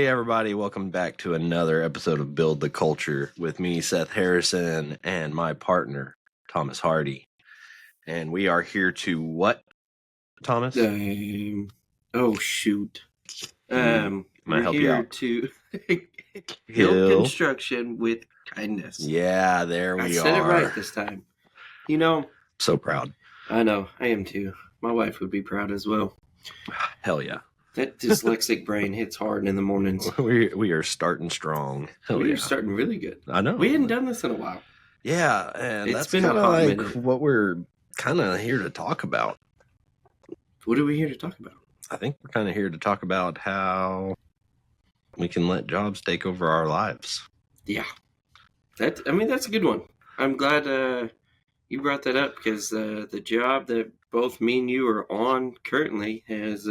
Hey everybody, welcome back to another episode of Build the Culture with me, Seth Harrison, and my partner, Thomas Hardy. And we are here to what, Thomas? Oh shoot. Can I help you out? To build construction with kindness. Yeah, there we are. I said it right this time. You know, so proud. I know, I am too. My wife would be proud as well. Hell yeah. That dyslexic brain hits hard in the mornings. We are starting strong. We're starting really good. I know. We hadn't done this in a while. Yeah, and It's that's been a kind of hot like minute. what we're kind of here to talk about. What are we here to talk about? I think we're kind of here to talk about how we can let jobs take over our lives. Yeah. That's a good one. I'm glad you brought that up because the job that both me and you are on currently has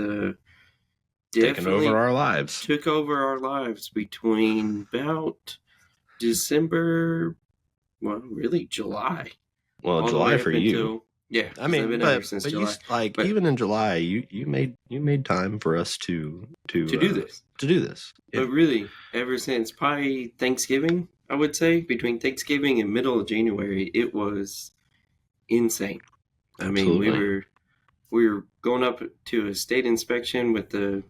Taken over our lives. Took over our lives between about December, well, really July. Well, July for you. Yeah, I mean, been but since you July. even in July, you made time for us to do this. Yeah. But really, ever since probably Thanksgiving, I would say between Thanksgiving and middle of January, it was insane. Absolutely. I mean, we were going up to a state inspection with the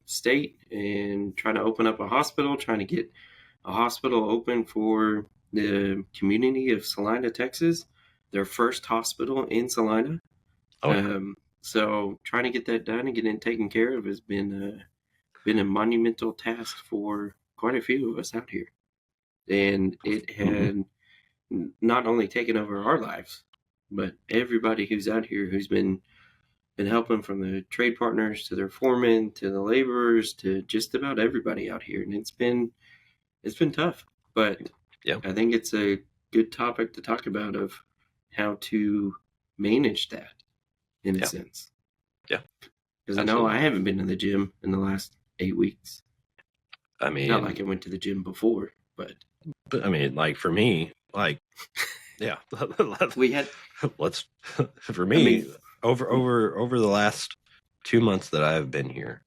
state and trying to open up a hospital, trying to get a hospital open for the community of Salina, Texas, their first hospital in Salina. So trying to get that done and getting it taken care of has been a monumental task for quite a few of us out here. And it had not only taken over our lives, but everybody who's out here who's been helping, from the trade partners to their foremen to the laborers to just about everybody out here. And it's been tough, but yeah, I think it's a good topic to talk about of how to manage that in a sense. Yeah. Because I know I haven't been to the gym in the last 8 weeks. I mean, not like I went to the gym before, but I mean, like for me, like, yeah, for me, over the last 2 months that I've been here,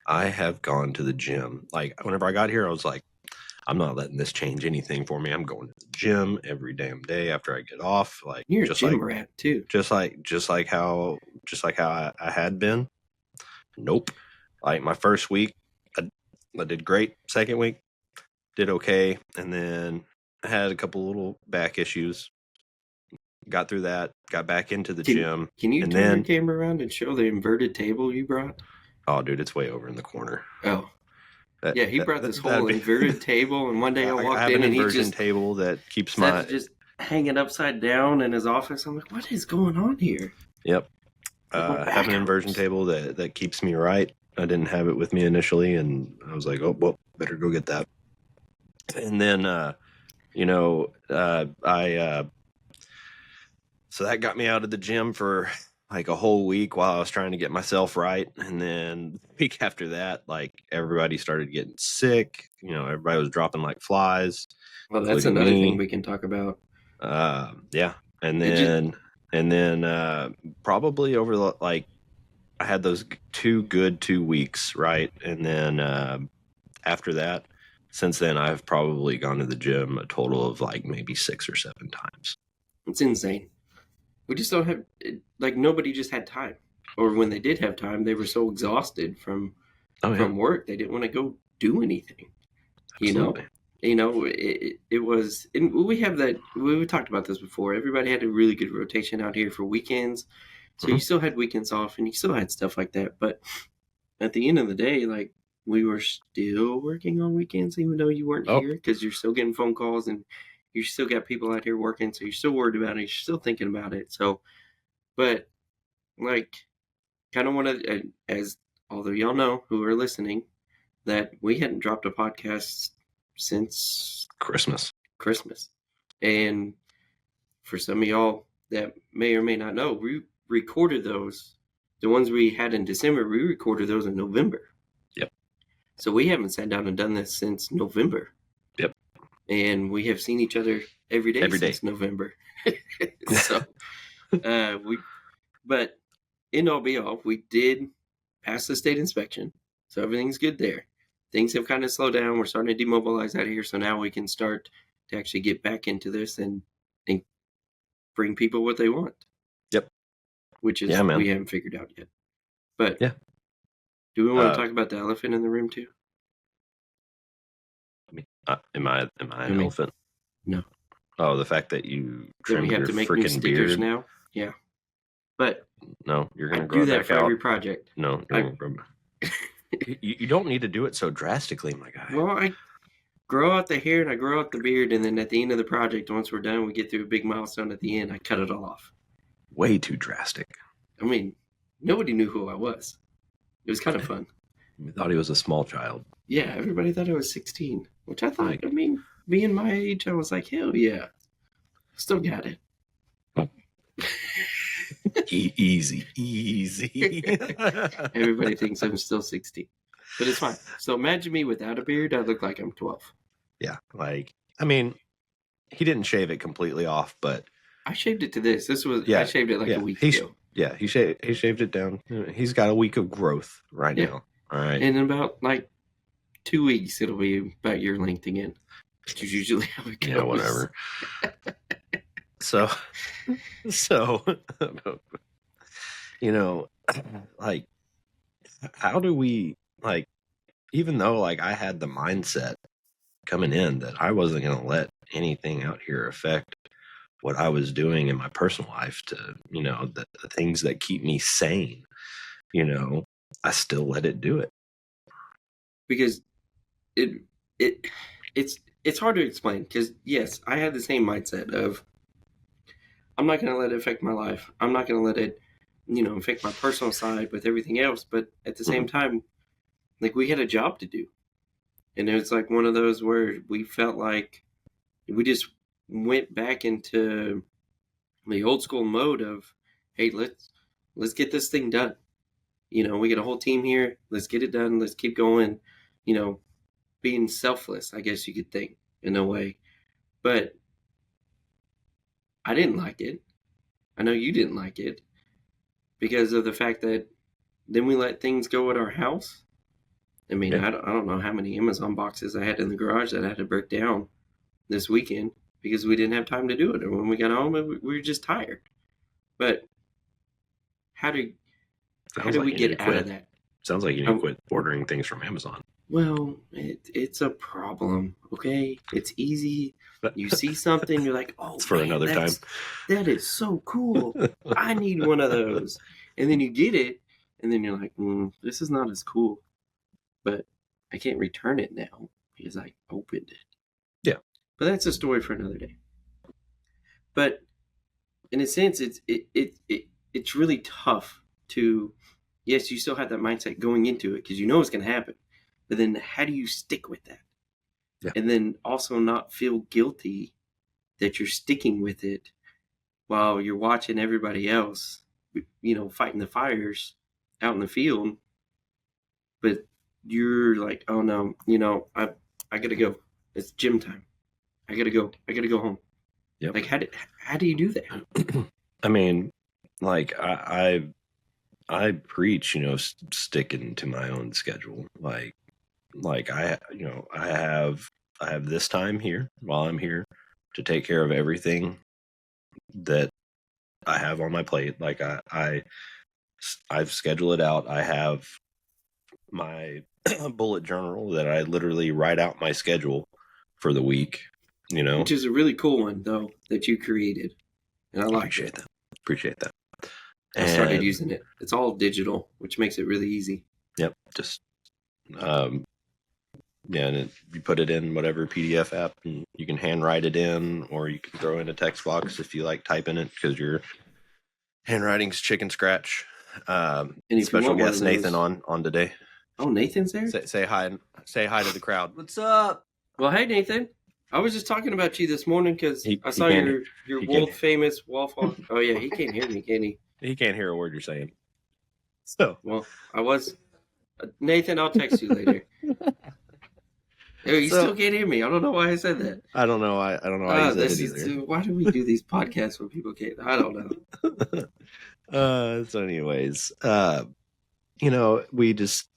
I have gone to the gym. Like whenever I got here, I was like, I'm not letting this change anything for me. I'm going to the gym every damn day after I get off. Like you're a gym rat too. Just like how I had been. Nope. Like my first week, I did great. Second week, did okay, and then I had a couple little back issues. Got through that. Got back into the gym. Can you turn your camera around and show the inverted table you brought? Oh, dude, it's way over in the corner. Oh. He brought this whole inverted table, and one day I walked in and he just table that keeps just hanging upside down in his office. I'm like, what is going on here? Yep. I have an inversion table that keeps me right. I didn't have it with me initially, and I was like, oh, well, better go get that. And then, so that got me out of the gym for like a whole week while I was trying to get myself right. And then the week after that, like everybody started getting sick. Everybody was dropping like flies. Well, that's another thing we can talk about. Yeah. And then probably over I had those 2 good 2 weeks, right? And then after that, since then, I've probably gone to the gym a total of like maybe 6 or 7 times. It's insane. We just don't have, like, nobody just had time. Or when they did have time, they were so exhausted from work, they didn't want to go do anything. Absolutely. It was, and we talked about this before. Everybody had a really good rotation out here for weekends. So you still had weekends off and you still had stuff like that. But at the end of the day, like, we were still working on weekends, even though you weren't here, because you're still getting phone calls and you still got people out here working. So you're still worried about it. You're still thinking about it. So, but like, kind of want to, as although y'all know who are listening, that we hadn't dropped a podcast since Christmas. And for some of y'all that may or may not know, we recorded those. The ones we had in December, we recorded those in November. Yep. So we haven't sat down and done this since November. Yep. And we have seen each other every day since November. So, but in all be all, we did pass the state inspection. So everything's good there. things have kind of slowed down. We're starting to demobilize out here, so now we can start to actually get back into this and bring people what they want. Yep. Which is we haven't figured out yet. But yeah, do we want to talk about the elephant in the room too? I mean, am I an elephant? No. Oh, the fact that you trimmed we have your to make new freaking stickers beard now. Yeah. But no, you're gonna do that for out. every project. No, you don't need to do it so drastically, my guy. Well, I grow out the hair and I grow out the beard, and then at the end of the project, once we're done, we get through a big milestone at the end. I cut it all off. Way too drastic. I mean, nobody knew who I was. It was kind of fun. We thought he was a small child. Yeah, everybody thought I was 16, which I thought, being my age, I was like, hell yeah. Still got it. Easy. Everybody thinks I'm still 16. But it's fine. So imagine me without a beard, I look like I'm 12. Yeah, he didn't shave it completely off, but... I shaved it to this. I shaved it a week ago. Yeah, he shaved it down. He's got a week of growth right now. All right. And in about 2 weeks, it'll be about your length again. Which is usually how it goes. Yeah, whatever. So, how do we, even though, I had the mindset coming in that I wasn't going to let anything out here affect what I was doing in my personal life to, the things that keep me sane, I still let it do it. Because it's hard to explain because, yes, I had the same mindset of I'm not going to let it affect my life. I'm not going to let it, affect my personal side with everything else. But at the same time, we had a job to do. And it was one of those where we felt like we just went back into the old school mode of, hey, let's get this thing done. We get a whole team here. Let's get it done. Let's keep going. Being selfless, I guess you could think in a way. But I didn't like it. I know you didn't like it because of the fact that then we let things go at our house. I mean, yeah. I don't know how many Amazon boxes I had in the garage that I had to break down this weekend because we didn't have time to do it. Or when we got home, we were just tired. But how do we get out of that? Sounds like you need to quit ordering things from Amazon. Well, it's a problem, okay? It's easy. You see something, you're like, oh, for another time. That is so cool. I need one of those. And then you get it, and then you're like, this is not as cool. But I can't return it now because I opened it. Yeah. But that's a story for another day. But in a sense, it's really tough to, yes, you still have that mindset going into it because you know it's going to happen. But then how do you stick with that? Yeah. And then also not feel guilty that you're sticking with it while you're watching everybody else, fighting the fires out in the field. But you're like, oh no, I got to go. It's gym time. I got to go. I got to go home. Yep. How do you do that? I mean, I preach, sticking to my own schedule. I have this time here while I'm here to take care of everything that I have on my plate. I've scheduled it out. I have my bullet journal that I literally write out my schedule for the week, Which is a really cool one, though, that you created. And I appreciate that. Appreciate that. I started using it. It's all digital, which makes it really easy. Yep. Just, and you put it in whatever PDF app, and you can handwrite it in, or you can throw in a text box if you like typing it because your handwriting's chicken scratch. And special guest Nathan on today. Oh, Nathan's there? Say hi. Say hi to the crowd. What's up? Well, hey, Nathan. I was just talking about you this morning because I saw your world famous waffle. Oh yeah, he can't hear me, can he? He can't hear a word you're saying. So well, I was Nathan. I'll text you later. You still can't hear me. I don't know why I said that. I don't know. I don't know why you said it either. Why do we do these podcasts when people can't? I don't know. So anyways, we just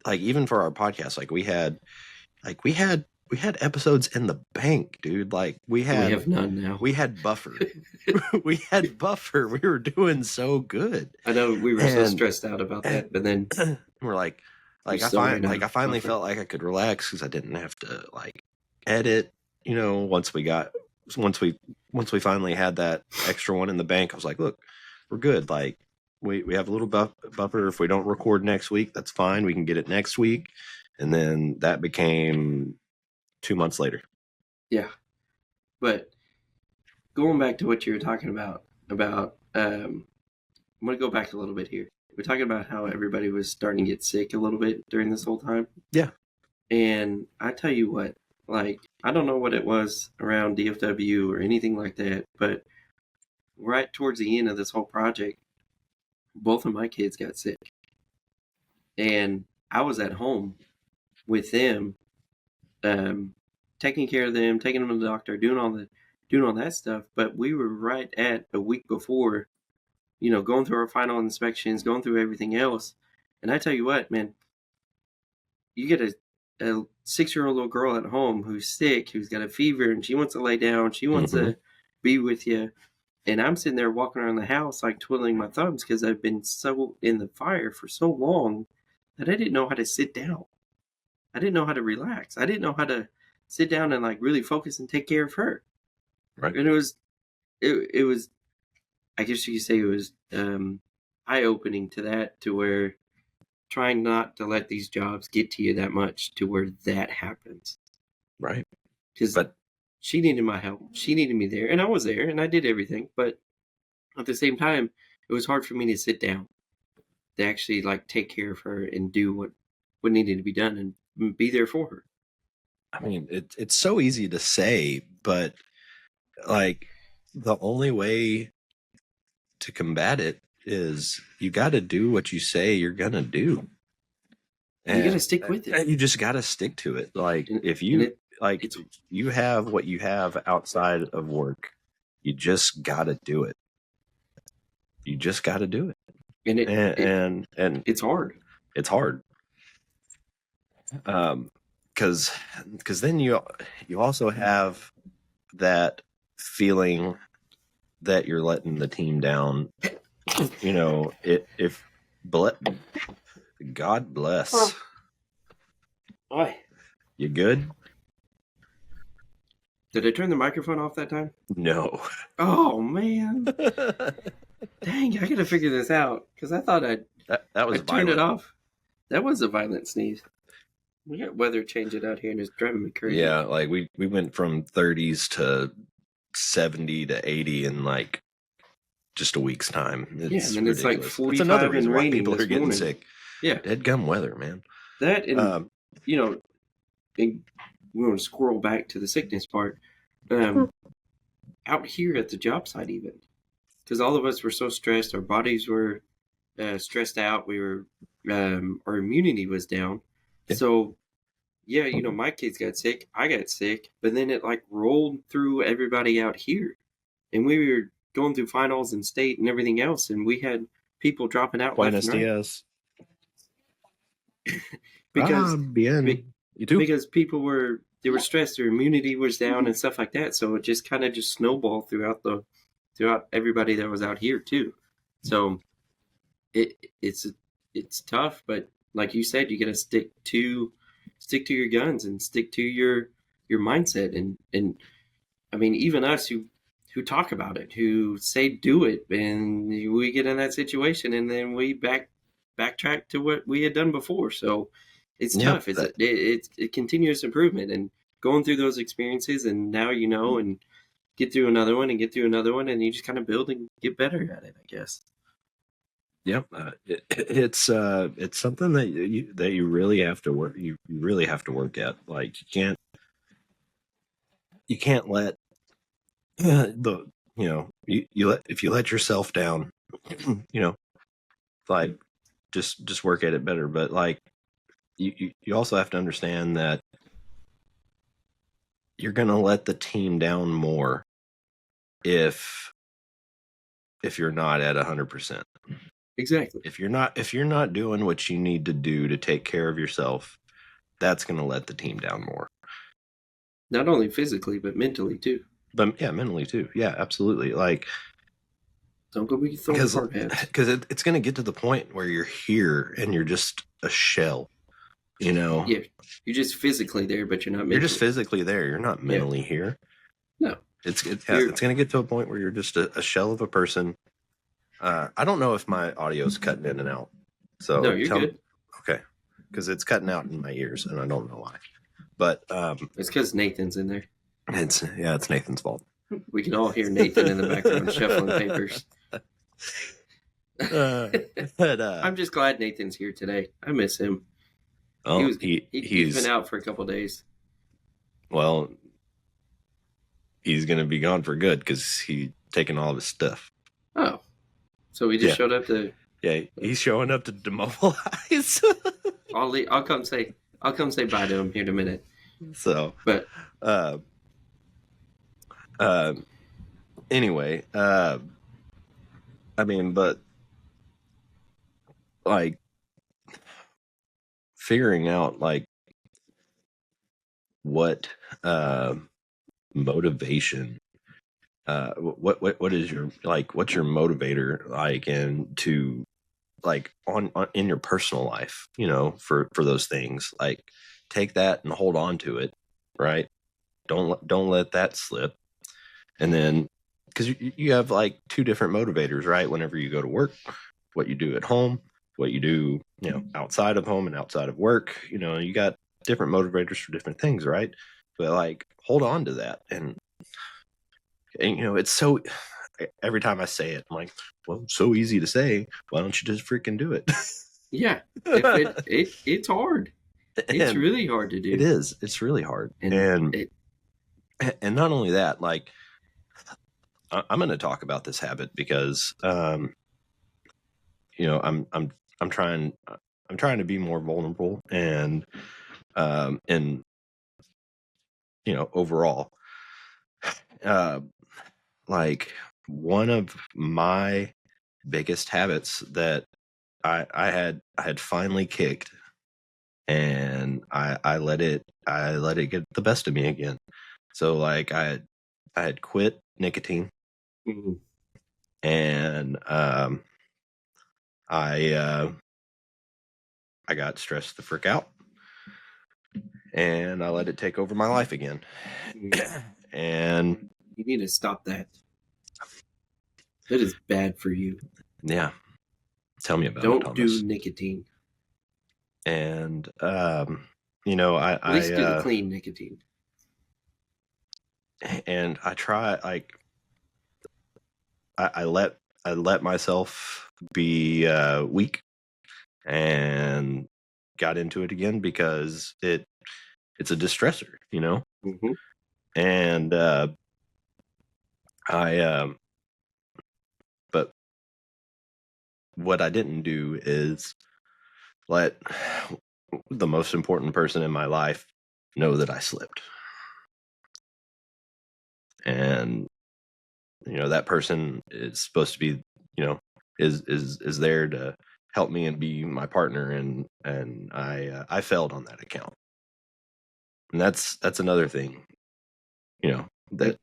like even for our podcast, like we had episodes in the bank, dude. Like we have none now. we had buffer. We had buffer. We were doing so good. I know we were so stressed out about that, but then we're like I finally felt like I could relax because I didn't have to like edit. You know, once we finally had that extra one in the bank, I was like, look, we're good. Like we have a little buffer. If we don't record next week, that's fine. We can get it next week. And then that became 2 months later. Yeah. But going back to what you were talking about, I'm going to go back a little bit here. We're talking about how everybody was starting to get sick a little bit during this whole time. Yeah. And I tell you what, like, I don't know what it was around DFW or anything like that, but right towards the end of this whole project, both of my kids got sick. And I was at home with them, taking care of them, taking them to the doctor, doing all that stuff. But we were right at a week before, going through our final inspections, going through everything else. And I tell you what, man, you get a 6-year-old little girl at home who's sick, who's got a fever, and she wants to lay down, she wants to be with you. And I'm sitting there walking around the house like twiddling my thumbs because I've been so in the fire for so long that I didn't know how to sit down. I didn't know how to relax. I didn't know how to sit down and like really focus and take care of her. Right. And it was, I guess you could say it was eye-opening to that, to where trying not to let these jobs get to you that much to where that happens. Right. Because she needed my help. She needed me there. And I was there and I did everything. But at the same time, it was hard for me to sit down, to actually like take care of her and do what needed to be done and be there for her. I mean, it's so easy to say, but like the only way to combat it is you got to do what you say you're going to do. And you got to stick with it. You just got to stick to it. Like if you you have what you have outside of work, you just got to do it. You just got to do it. And it's hard. It's hard. Because then you also have that feeling that you're letting the team down. God bless. Oi. You good? Did I turn the microphone off that time? No. Oh man. Dang, I gotta figure this out because I thought I turned it off. That was a violent sneeze. We got weather changing out here and it's driving me crazy. Yeah, like we went from 30s to 70 to 80 in like just a week's time. It's and it's like 45 it's another reason why people are getting sick. Yeah, dead gum weather, man. That and and we want to scroll back to the sickness part. Out here at the job site, even because all of us were so stressed, our bodies were stressed out. We were our immunity was down. Yeah. So my kids got sick. I got sick, but then it like rolled through everybody out here, and we were going through finals and state and everything else, and we had people dropping out. Buenos dias. because people were stressed, their immunity was down and stuff like that. So it just kind of just snowballed throughout everybody that was out here too. So it's tough, but like you said, you got to stick to your guns and stick to your mindset. And I mean, even us who talk about it, who say do it, and we get in that situation and then we backtrack to what we had done before. So it's tough. It's a continuous improvement and going through those experiences, and now and get through another one and get through another one, and you just kind of build and get better at it, I guess. Yep, it's something that you really have to work. You really have to work at. Like you can't let if you let yourself down, like just work at it better. But like you also have to understand that you're gonna let the team down more if you're not at 100%. Exactly. If you're not doing what you need to do to take care of yourself, that's going to let the team down more. Not only physically, but mentally too. But yeah, mentally too. Yeah, absolutely. Like, Don't go be throwing hard hats. because it's going to get to the point where you're here and you're just a shell. You know, Yeah, you're just physically there, but you're not mentally. you're just physically there. You're not mentally here. No. It's going to get to a point where you're just a shell of a person. I don't know if my audio's cutting in and out. So No, you're good. Okay, because it's cutting out in my ears, and I don't know why. But It's because Nathan's in there. it's Nathan's fault. We can all hear Nathan in the background shuffling papers. But I'm just glad Nathan's here today. I miss him. Oh, He's been out for a couple days. Well, he's going to be gone for good because he's taking all of his stuff. Oh, so he just showed up to. Yeah, he's showing up to demobilize. I'll come say bye to him here in a minute. So, but anyway, I mean, but like figuring out like what motivation, what is your like, what's your motivator like, and to like on in your personal life, you know, for those things, like take that and hold on to it, right? Don't let that slip. And then because you have like two different motivators, right? Whenever you go to work, what you do at home, what you do, you know, outside of home and outside of work, you know, you got different motivators for different things, right? But like hold on to that. And you know, it's so, every time I say it, I'm like, well, so easy to say. Why don't you just freaking do it? Yeah, it's hard. It's really hard to do. It is. It's really hard. And not only that, like, I'm going to talk about this habit because, you know, I'm trying to be more vulnerable and you know, overall, like one of my biggest habits that I had finally kicked, and I let it get the best of me again. So like I had quit nicotine, mm-hmm. and I got stressed the frick out, and I let it take over my life again. Mm-hmm. And you need to stop that. That is bad for you. Yeah. Tell me about it, Don't Thomas. do nicotine. And you know, at least do the clean nicotine. And I try, like, I let myself be weak, and got into it again because it's a distressor, you know. Mm-hmm. And but what I didn't do is let the most important person in my life know that I slipped. And you know, that person is supposed to be, you know, is there to help me and be my partner, and I failed on that account. And that's another thing, you know, that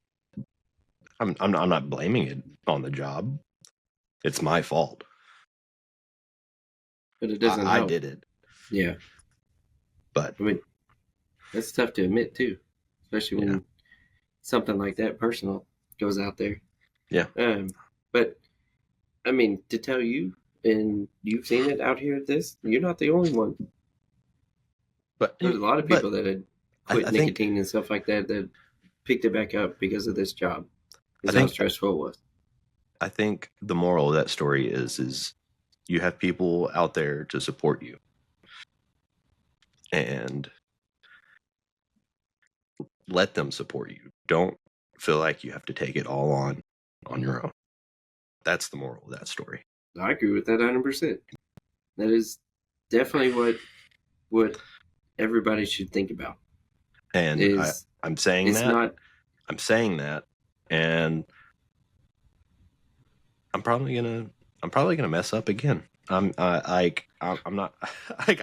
I'm not blaming it on the job. It's my fault. But it doesn't I help. did it. Yeah. But I mean, that's tough to admit too, especially when something like that personal goes out there. Yeah. But I mean, to tell you, and you've seen it out here at this, you're not the only one. But there's a lot of people that had quit nicotine and stuff like that that picked it back up because of this job. Because how stressful it was. I think the moral of that story is you have people out there to support you. And let them support you. Don't feel like you have to take it all on your own. That's the moral of that story. I agree with that 100%. That is definitely what everybody should think about. And I'm saying that. I'm saying that, and I'm probably gonna I'm probably gonna mess up again. I'm not like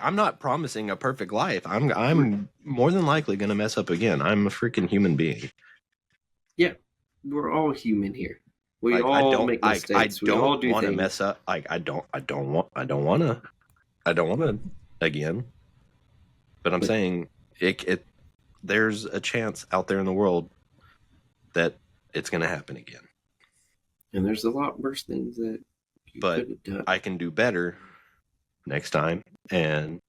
I'm not promising a perfect life. I'm more than likely gonna mess up again. I'm a freaking human being. Yeah, we're all human here. We Like all make I mistakes. We all don't do want to things. mess up. Like I don't want to again. But I'm But saying it there's a chance out there in the world that it's gonna happen again. and there's a lot worse things that you But could have done. I can do better next time and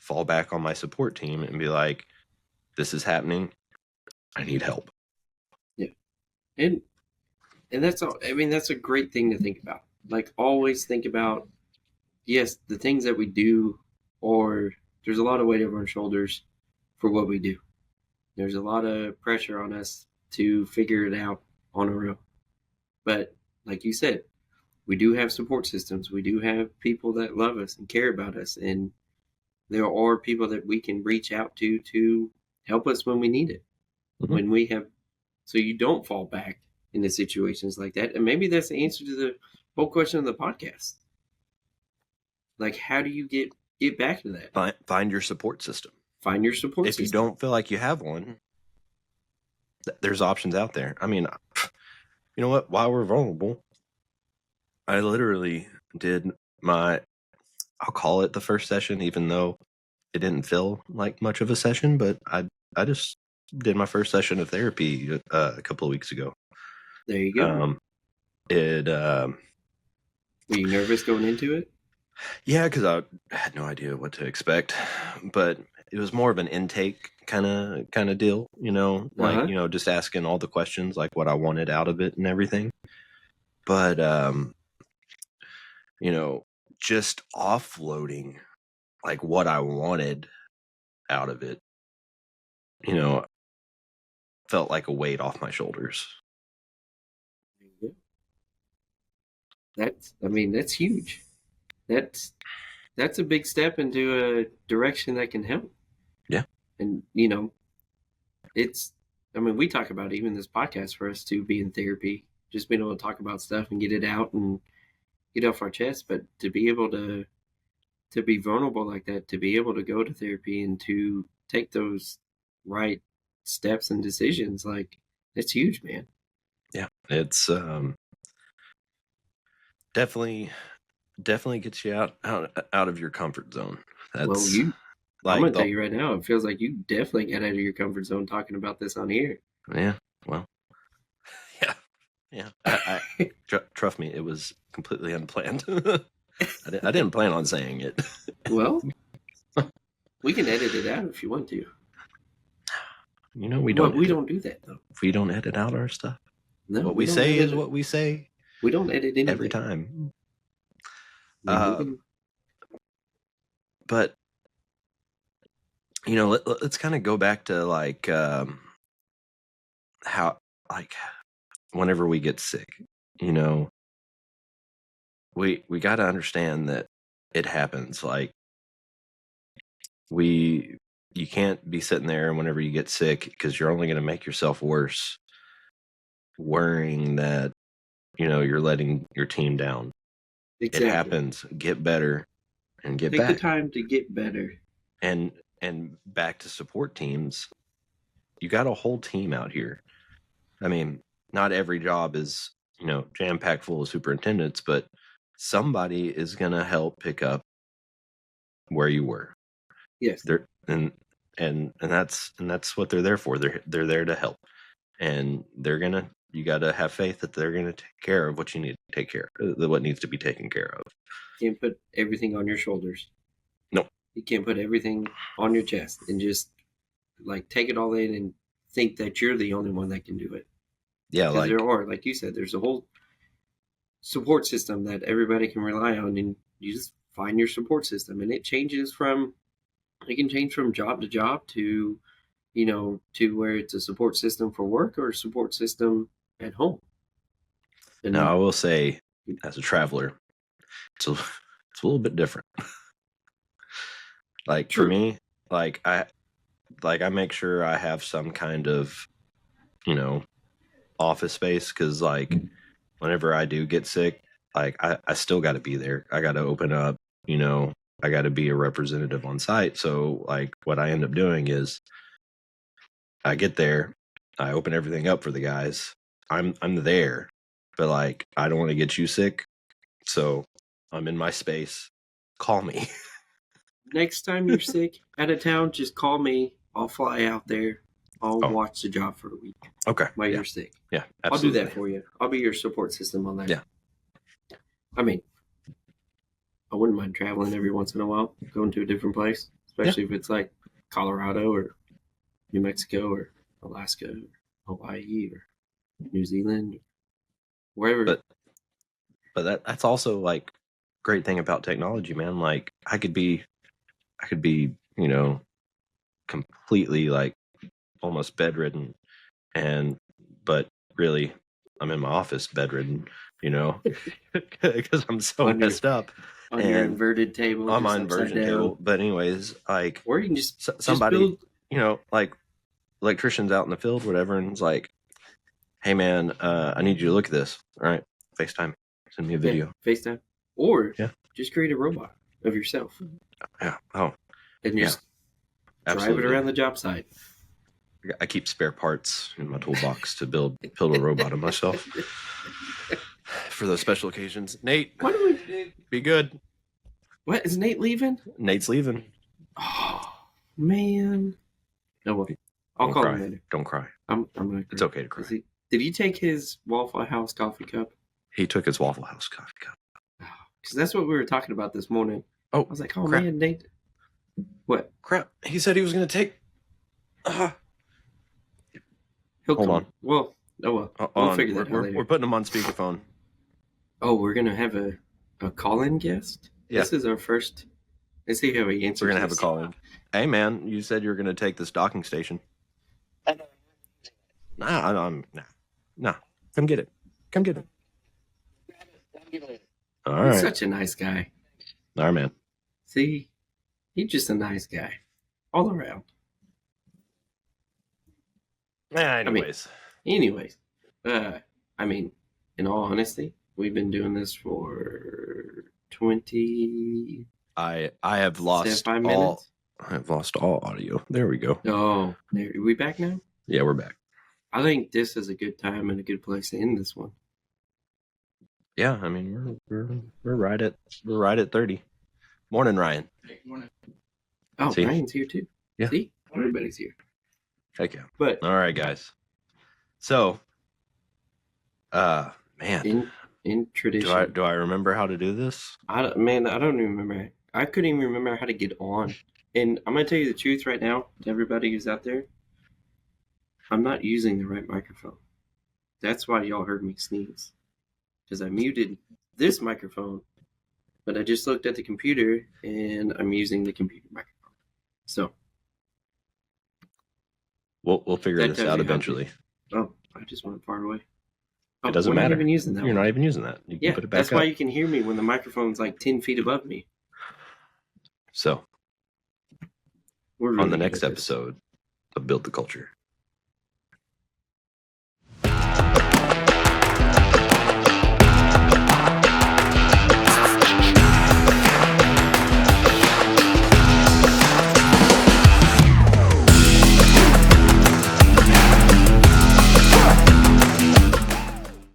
fall back on my support team and be like, this is happening. I need help. Yeah, and that's all. I mean, that's a great thing to think about. Like always think about yes, the things that we do, or there's a lot of weight over our shoulders for what we do. There's a lot of pressure on us to figure it out on our own. But like you said, we do have support systems. We do have people that love us and care about us, and there are people that we can reach out to help us when we need it. Mm-hmm. When we have, so you don't fall back into situations like that. And maybe that's the answer to the whole question of the podcast. Like, how do you get back to that? Find your support system. Find your support If system. you don't feel like you have one, there's options out there. I mean, you know what? While we're vulnerable, I literally did I'll call it the first session, even though it didn't feel like much of a session, but I just did my first session of therapy a couple of weeks ago. There you go. Were you nervous going into it? Yeah, because I had no idea what to expect, but it was more of an intake kind of deal, like just asking all the questions, like what I wanted out of it and everything. But just offloading like what I wanted out of it, felt like a weight off my shoulders. That's huge. That's a big step into a direction that can help. Yeah. And we talk about even this podcast for us to be in therapy, just being able to talk about stuff and get it out and get off our chest. But to be able to be vulnerable like that, to be able to go to therapy and to take those right steps and decisions, like it's huge, man. Yeah, it's definitely gets you out of your comfort zone. That's I'm gonna tell you right now, it feels like you definitely got out of your comfort zone talking about this on here. Yeah, well, yeah. Trust me, it was completely unplanned. I didn't plan on saying it. Well, we can edit it out if you want to. We don't. We don't do that though. We don't edit out our stuff. No, what we say is what we say. We don't edit anything every time. But let's kind of go back to like how like whenever we get sick, we got to understand that it happens. Like you can't be sitting there whenever you get sick because you're only going to make yourself worse, worrying that you're letting your team down. Exactly. It happens. Get better and get back. Take the time to get better. And back to support teams. You got a whole team out here. I mean, not every job is jam packed full of superintendents, but somebody is going to help pick up where you were. Yes. And that's what they're there for. They're there to help, and you got to have faith that they're gonna take care of what you need to take care of, what needs to be taken care of. You can't put everything on your shoulders. No, you can't put everything on your chest and just like take it all in and think that you're the only one that can do it. Yeah, because there are, like you said, there's a whole support system that everybody can rely on, and you just find your support system, and it can change from job to job to where it's a support system for work or a support system at home. And now I will say, as a traveler, it's a little bit different. Like True. For me, I make sure I have some kind of office space, because whenever I do get sick, like I still got to be there. I got to open up, you know, I got to be a representative on site. So like what I end up doing is I get there, I open everything up for the guys. I'm there, but like I don't want to get you sick. So I'm in my space. Call me. Next time you're sick out of town, just call me. I'll fly out there. I'll Oh. watch the job for a week Okay. while Yeah. you're sick. Yeah, I'll do absolutely. that for you. I'll be your support system on that. Yeah. I mean, I wouldn't mind traveling every once in a while, going to a different place, especially if it's like Colorado or New Mexico or Alaska or Hawaii or New Zealand, wherever. But that's also like great thing about technology, man. Like I could be, you know, completely like almost bedridden, but really I'm in my office bedridden, you know, because I'm so messed up on your and inverted table, on just my inversion upside down. table. But anyways, like Or you can just somebody, build. you know, like electricians out in the field, whatever, and it's like, hey man, I need you to look at this. All right, FaceTime, send me a video. Yeah, FaceTime. Or Yeah. just create a robot of yourself. Yeah. Oh, And just drive absolutely. it around the job site. I keep spare parts in my toolbox to build a robot of myself for those special occasions. Nate, Why do we? be good. What, is Nate leaving? Nate's leaving. Oh man. Oh well. I'll Don't call cry. him later. Don't cry. I'm gonna cry. It's okay to cry. Did he take his Waffle House coffee cup? He took his Waffle House coffee cup. Because that's what we were talking about this morning. Oh, I was like, oh crap. man, Nate. What? Crap. He said he was going to take. He'll Hold come. on. Well, we'll figure that out later. We're putting him on speakerphone. Oh, we're gonna have a call-in guest. Yeah. This is our first. Let's see how he answers. We're going to have a call in. Hey, man, you said you were going to take this docking station. Nah. Come get it. Come get it. All He's right. such a nice guy. All right, man. See, he's just a nice guy, all around. Anyways. Anyways, I mean, in all honesty, we've been doing this for 20. I have lost 5 all. minutes. I have lost all audio. There we go. Oh, are we back now? Yeah, we're back. I think this is a good time and a good place to end this one. Yeah, I mean we're right at 30. Morning, Ryan. Morning. Oh, See? Ryan's here too. Yeah. See, everybody's here. Heck yeah. But All right, guys. So, man, in tradition, do I remember how to do this? I don't even remember. I couldn't even remember how to get on. And I'm gonna tell you the truth right now to everybody who's out there. I'm not using the right microphone. That's why y'all heard me sneeze. Because I muted this microphone, but I just looked at the computer and I'm using the computer microphone. So We'll figure That this tells out you how to- eventually. oh, I just went far away. Oh, It doesn't we're matter. not even using that You're one. not even using that. You can Yeah, put it back that's up. why you can hear me when the microphone's like 10 feet above me. So, We're on really the good next at this. episode of Build the Culture.